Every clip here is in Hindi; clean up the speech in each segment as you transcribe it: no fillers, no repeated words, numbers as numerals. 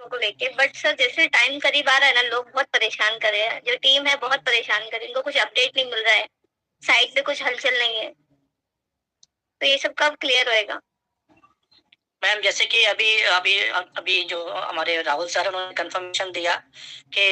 को लेके। बट सर जैसे टाइम करीब आ रहा है ना, लोग बहुत परेशान कर रहे हैं, जो टीम है बहुत परेशान कर रही है, इनको कुछ अपडेट नहीं मिल रहा है, साइट पे कुछ हलचल नहीं है, तो ये सब कब क्लियर होएगा? मैम जैसे कि अभी अभी अभी जो हमारे राहुल सर उन्होंने कंफर्मेशन दिया कि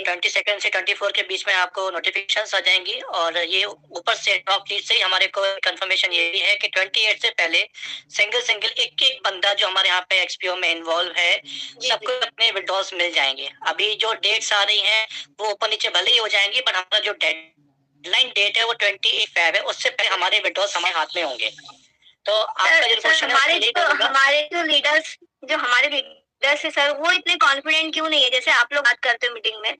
22 से 24 के बीच में आपको नोटिफिकेशंस आ जाएंगी, और ये ऊपर से टॉप लीड से ही हमारे को कंफर्मेशन ये भी है कि 28 से पहले सिंगल एक एक बंदा जो हमारे यहाँ पे एक्सपीओ में इन्वॉल्व है सबको अपने विड्रॉल्स मिल जाएंगे। अभी जो डेट्स आ रही हैं वो ऊपर नीचे भले ही हो जाएंगी, बट हमारा जो डेडलाइन डेट है वो 28 फेब है, उससे पहले हमारे विड्रॉल्स हमारे हाथ में होंगे। तो आपका जो क्वेश्चन है हमारे लीडर्स है सर, वो इतने कॉन्फिडेंट क्यों नहीं है? जैसे आप लोग बात करते हो मीटिंग में,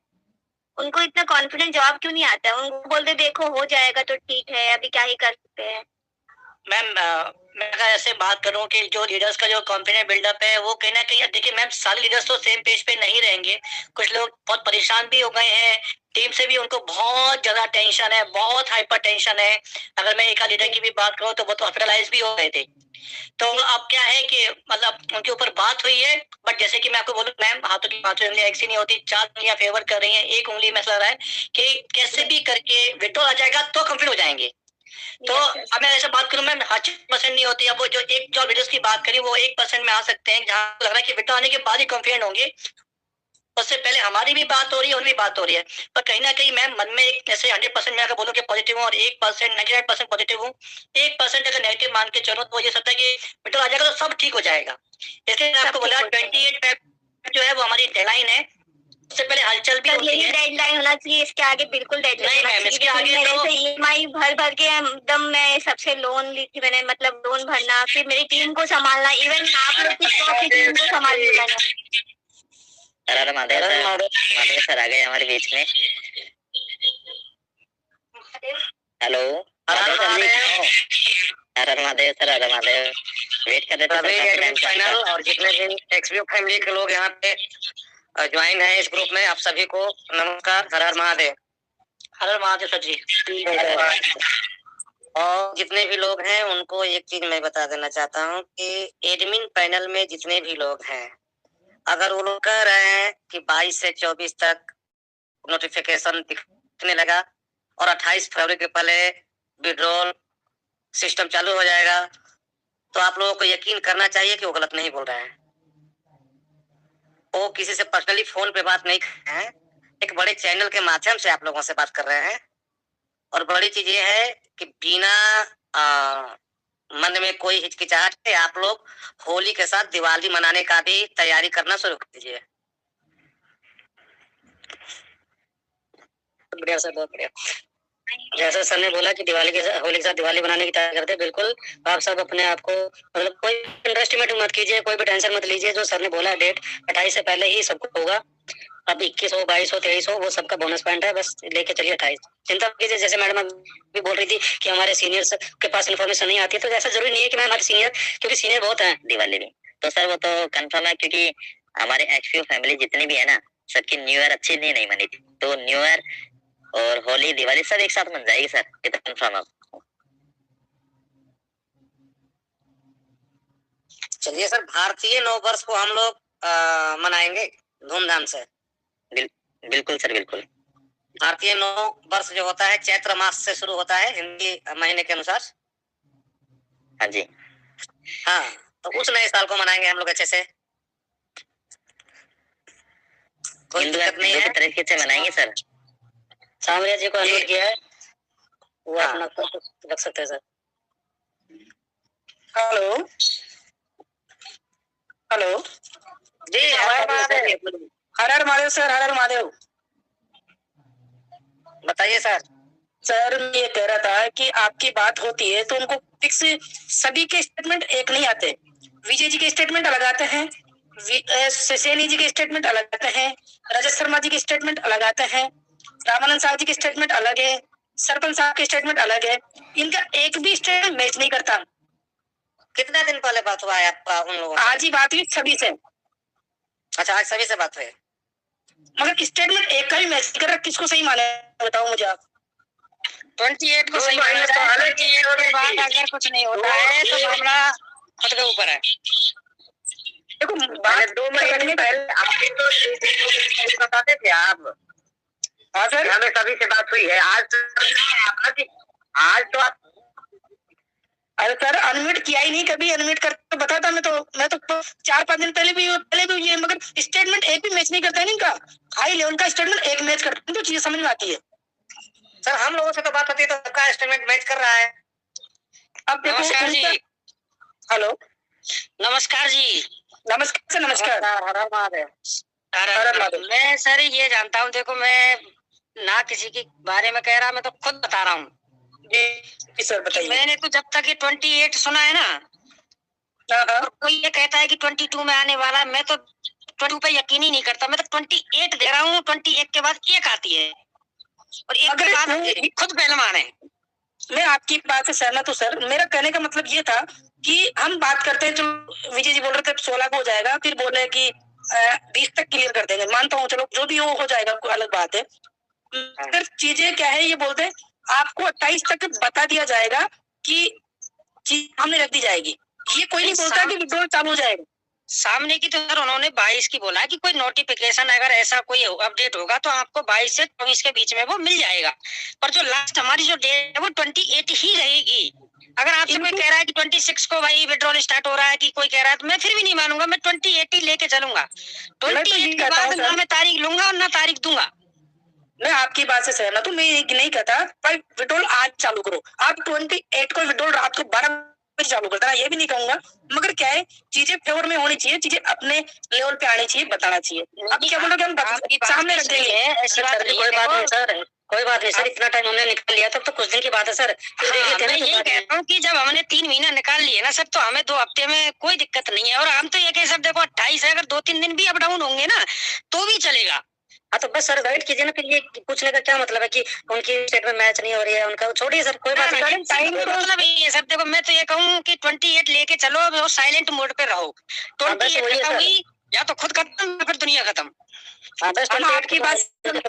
उनको इतना कॉन्फिडेंट जवाब क्यों नहीं आता है? उनको बोलते देखो हो जाएगा तो ठीक है, अभी क्या ही कर सकते हैं। मैम मैं अगर ऐसे बात करूं कि जो लीडर्स का जो कॉन्फिडेंस बिल्डअप है वो कहीं ना कहीं, देखिए मैम सारे लीडर्स तो सेम पेज पे नहीं रहेंगे, कुछ लोग बहुत परेशान भी हो गए हैं, टीम से भी उनको बहुत ज्यादा टेंशन है, बहुत हाइपर टेंशन है। अगर मैं एक लीडर की भी बात करूं तो वो तो हॉस्पिटलाइज भी हो गए थे। तो अब क्या है कि मतलब उनके ऊपर बात हुई है, बट जैसे कि मैं आपको बोलूं मैम, हाथों की पांचों उंगलियां एक सी नहीं होती, 4 उंगलियां फेवर कर रही हैं, एक उंगली में ऐसा रहा है कि कैसे भी करके विड्रॉ आ जाएगा तो कंप्लीट हो जाएंगे। तो अब मैं ऐसे बात करूं मैम, 100% नहीं होती। अब वो जो एक जो वीडियोस की बात करी वो 1% में आ सकते हैं, जहां लग रहा है कि विड्रॉ आने के बाद ही कॉन्फिडेंट होंगे, उससे पहले हमारी भी बात हो रही है, उनकी बात हो रही है। पर कहीं ना कहीं मैम मन में एक ऐसे 100% मैं अगर बोलूं कि पॉजिटिव हूँ और 1% 99% पॉजिटिव हूँ, 1% अगर नेगेटिव मान के चलो तो ये सकता है कि विड्रॉ आ जाएगा तो सब ठीक हो जाएगा। इसलिए मैं आपको बोला 28 फेब जो है वो हमारी डेडलाइन है, उससे पहले हलचल भी होती है। डेडलाइन होना चाहिए, इसके आगे बिल्कुल डेडलाइन नहीं मैम, इसके आगे तो ईएमआई भर के एकदम मैं सबसे लोन ली थी मैंने, मतलब लोन भरना, फिर मेरी टीम को संभालना, इवन आप लोग की टीम को संभालना मैंने। अरे महादेव सर आ गए हमारे बीच में। हेलो हर महादेव सर, हर महादेव। वेट कर रहे थे फाइनल, और जितने भी एक्सपीओ फैमिली के लोग यहाँ पे ज्वाइन है इस ग्रुप में, आप सभी को नमस्कार, हर हर महादेव। हर महादेव सर जी। और जितने भी लोग हैं उनको एक चीज मैं बता देना चाहता हूँ कि एडमिन पैनल में जितने भी लोग हैं, अगर वो लोग कह रहे हैं कि 22 से 24 तक नोटिफिकेशन दिखने लगा और 28 फरवरी के पहले विड्रॉल सिस्टम चालू हो जाएगा, तो आप लोगों को यकीन करना चाहिए कि वो गलत नहीं बोल रहे हैं। वो किसी से पर्सनली फोन पे बात नहीं कर रहे हैं, एक बड़े चैनल के माध्यम से आप लोगों से बात कर रहे हैं। और बड़ी चीज ये है कि बिना मन में कोई हिचकिचाहट है आप लोग होली के साथ दिवाली मनाने का भी तैयारी करना शुरू कर दीजिए। बढ़िया सर, बहुत बढ़िया। जैसा सर ने बोला कि दिवाली के होली के साथ दिवाली बनाने की तैयारी करते, बिल्कुल आप सब अपने आप को मतलब कोई अंडरएस्टिमेट मत कीजिए, कोई भी टेंशन मत लीजिए। जो सर ने बोला डेट 28 से पहले ही सब कुछ होगा। अब 21 हो, 22 हो, 23 हो, वो सबका बोनस पॉइंट है, बस लेके चलिए 28। चिंता कीजिए, जैसे मैडम भी बोल रही थी कि हमारे सीनियर्स के पास इन्फॉर्मेशन नहीं आती है, तो ऐसा जरूरी नहीं है कि मैम हमारे सीनियर, क्योंकि सीनियर बहुत है दिवाली में। तो सर वो तो कंफर्म है, क्योंकि हमारे एक्सपीओ फैमिली जितनी भी है ना, सबकी न्यू ईयर अच्छी नहीं मनी थी, तो न्यू ईयर और होली दिवाली सब एक साथ मन जाएगी सर, ये तो कंफर्म है। चलिए सर, भारतीय नव वर्ष को हम लोग मनाएंगे धूमधाम से। बिल्कुल सर, बिल्कुल। भारतीय नव वर्ष जो होता है चैत्र मास से शुरू होता है हिंदी महीने के अनुसार। हाँ जी। हाँ, तो उस नए साल को मनाएंगे हम लोग अच्छे से, कोई दिक्कत नहीं है, तरीके से मनाएंगे सर। सामरिया जी को अनुरोध किया है, वो अपना रख सकते हैं सर। हेलो हेलो जी, हर हर महादेव सर, हर हर महादेव। बताइए सर। सर मैं ये कह रहा था कि आपकी बात होती है तो उनको फिक्स सभी के स्टेटमेंट एक नहीं आते, विजय जी के स्टेटमेंट अलग आते हैं, सैनी जी के स्टेटमेंट अलग आते हैं, रजत शर्मा जी के स्टेटमेंट अलग आते हैं, रामानंद साहब जी के स्टेटमेंट अलग है, सरपंच साहब के स्टेटमेंट अलग है, इनका एक भी स्टेटमेंट मैच नहीं करता। कितना दिन पहले बात हुआ है आपका उन लोगों से? आज ही बात हुई सभी से। अच्छा, आज सभी से बात हुई, मगर स्टेटमेंट एक का भी मैच कर रहा, किसको सही माने बताओ मुझे आप। 28 को सही माना जाए, हालांकि के बाद अगर कुछ नहीं होता है तो मामला खुद के ऊपर है। देखो पहले बात 2 महीने पहले आपके तो बताते थे आप। हाँ सर, हमें सभी से बात हुई है आज। आज तो आप अरे सर अनम्यूट किया ही नहीं कभी, अनम्यूट करके बताता मैं तो 4-5 दिन पहले भी ये, मगर स्टेटमेंट एक भी मैच नहीं करता है इनका। हाई लेवल का स्टेटमेंट एक मैच करते हैं तो चीजें समझ में आती है। सर हम लोगों से तो बात होती है तो सबका एस्टिमेट मैच कर रहा है। अब देखो नमस्कार जी। हेलो, नमस्कार जी। नमस्कार सर, नमस्कार। हर हर महादेव। हर महादेव। मैं सर ये जानता हूँ, देखो मैं ना किसी के बारे में कह रहा, मैं तो खुद बता रहा हूँ जी सर कि बताइए। मैंने तो जब तक ये 28 सुना है ना, हाँ हाँ, और कोई ये कहता है कि 22 में आने वाला है, मैं तो 22 पे यकीन ही नहीं करता। मैं तो 28 दे रहा हूँ। 28 के बाद एक आती है और एक के बाद मगर खुद पहलवान है। मैं आपकी बात से सहमत हूँ सर। मेरा कहने का मतलब ये था कि हम बात करते हैं, जो विजय जी बोल रहे थे 16 को हो जाएगा, फिर बोले कि 20 तक क्लियर कर देंगे। मानता हूँ, चलो जो भी हो जाएगा, कोई अलग बात है। मगर चीजें क्या है, ये बोलते हैं आपको 28 तक बता दिया जाएगा कि चीज सामने रख दी जाएगी। ये कोई नहीं बोलता कि विड्रॉल चालू हो जाएगा। सामने की तो सर उन्होंने 22 की बोला है कि कोई नोटिफिकेशन अगर ऐसा कोई अपडेट होगा तो आपको 22 से 24 के बीच में वो मिल जाएगा। पर जो लास्ट हमारी जो डेट है वो 28 ही रहेगी। अगर आपसे कोई कह रहा है कि 26 को भाई विड्रॉल स्टार्ट हो रहा है, कि कोई कह रहा है, तो मैं फिर भी नहीं मानूंगा। मैं 28 ही लेके चलूंगा। 28 के बाद ना मैं तारीख लूंगा और ना तारीख दूंगा। मैं आपकी बात से सहमत हूँ। मैं ये नहीं कहता भाई विड्रॉल आज चालू करो, आप 28 को विड्रॉल रात को 12 बजे चालू कर देना, ये भी नहीं कहूंगा। मगर क्या है, चीजें फेवर में होनी चाहिए, चीजें अपने लेवल पे आनी चाहिए, बताना चाहिए। अब क्या बोलोगे, हम सामने रख देंगे। ऐसी बात नहीं, कोई बात नहीं सर, कोई बात नहीं सर। इतना टाइम हमने निकाल लिया तब तो कुछ दिन की बात है सर। मैं यही कहता हूँ कि जब हमने 3 महीना निकाल लिए ना सर, तो हमें 2 हफ्ते में कोई दिक्कत नहीं है। और हम तो ये कह सकते, देखो 28 है, अगर 2-3 दिन भी अप डाउन होंगे ना तो भी चलेगा। हाँ तो बस सर वेट कीजिए ना। फिर ये पूछने का क्या मतलब है कि उनकी स्टेट में मैच नहीं हो रही है, उनका छोड़िए सर, कोई बात नहीं। टाइम मतलब ये सर, देखो मैं तो ये कहूँ कि 28 लेके चलो और साइलेंट मोड पे रहो। 28 खत्म हुई या तो खुद खत्म या फिर दुनिया खत्म। हम आपकी बात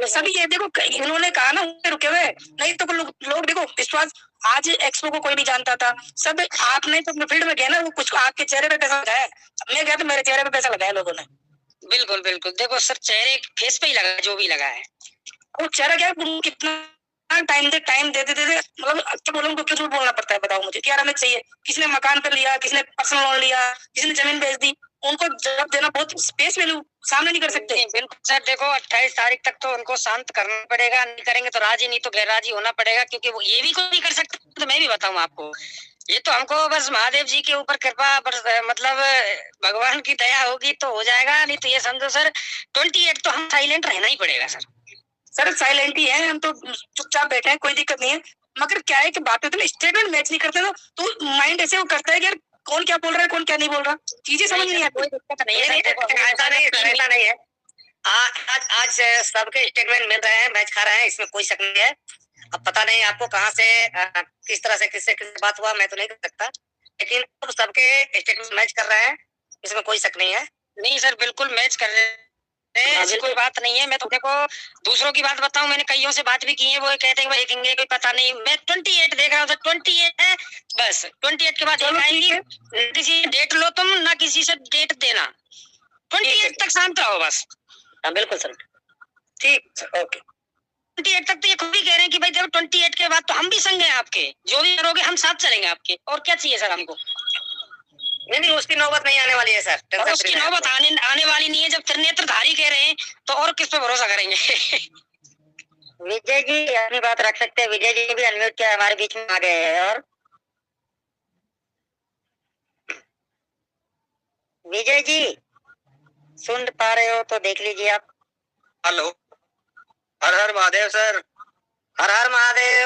सभी ये देखो, इन्होंने कहा ना रुके हुए, नहीं तो लोग देखो विश्वास, आज एक्सपो को कोई नहीं जानता था। सब आपने तो फील्ड में गया ना, वो कुछ आपके चेहरे पे पैसा लगाया, मैं गया तो मेरे चेहरे पे पैसा लगाया लोगों ने। बिल्कुल बिल्कुल, देखो सर चेहरे फेस पे ही लगा जो भी लगा है। वो चेहरा क्या है, कितना टाइम दे मतलब क्या बोलूं, उनको क्यों झूठ बोलना पड़ता है बताओ मुझे। क्या हमें चाहिए, किसने मकान पे लिया, किसने पर्सनल लोन लिया, किसने जमीन बेच दी, उनको जवाब देना बहुत स्पेस वैल्यू सामने नहीं कर सकते। बिल्कुल सर, देखो 28 तारीख तक तो उनको शांत करना पड़ेगा। नहीं करेंगे तो राजी, नहीं तो गैर राजी होना पड़ेगा, क्योंकि वो ये भी कोई नहीं कर सकता। तो मैं भी बताऊं आपको, ये तो हमको बस महादेव जी के ऊपर कृपा, मतलब भगवान की दया होगी तो हो जाएगा। नहीं तो ये समझो सर 28 तो हम साइलेंट रहना ही पड़ेगा सर। सर साइलेंट ही है, हम तो चुपचाप बैठे हैं, कोई दिक्कत नहीं है। मगर क्या है कि बातें तो स्टेटमेंट मैच नहीं करते, तो माइंड ऐसे वो करता है कि यार कौन क्या बोल रहा है, कौन क्या नहीं बोल रहा, चीजें समझ नहीं आती। कोई दिक्कत नहीं है, ऐसा नहीं है। आज सबके स्टेटमेंट मिल रहे हैं, मैच खा रहे हैं, इसमें कोई शक नहीं है। अब पता नहीं आपको कहाँ से किस तरह से किससे बात हुआ, मैं तो नहीं कर सकता, लेकिन अब सबके स्टेटमेंट मैच कर रहे हैं, इसमें कोई शक नहीं है। नहीं सर, बिल्कुल मैच कर रहे हैं, ऐसी कोई बात नहीं है। मैं तो देखो दूसरों की बात बताऊं, मैंने कईयों से बात भी की है, वो कहते हैं भाई देखेंगे, कोई पता नहीं। मैं 28 देख रहा हूँ, 28 है बस। 28 के बाद किसी डेट लो तुम, ना किसी से डेट देना। 28 तक शांत रहो बस। हाँ बिल्कुल सर, ठीक, ओके। 28 तक तो ये खुद भी कह रहे हैं कि भाई देखो 28 के बाद तो हम भी संग हैं आपके, जो भी करोगे हम साथ चलेंगे आपके। और क्या चाहिए सर हमको? नहीं उसकी नौबत नहीं आने वाली है सर। और उसकी नौबत आने वाली नहीं है। जब त्रिनेत्रधारी कह रहे हैं तो और किस पे भरोसा करेंगे? विजय जी अपनी बात रख सकते हैं। विजय जी भी अनम्यूट किया, हमारे बीच में आ गए हैं। और विजय जी सुन पा रहे हो तो देख लीजिए आप। हेलो, हर हर महादेव सर। हर हर महादेव।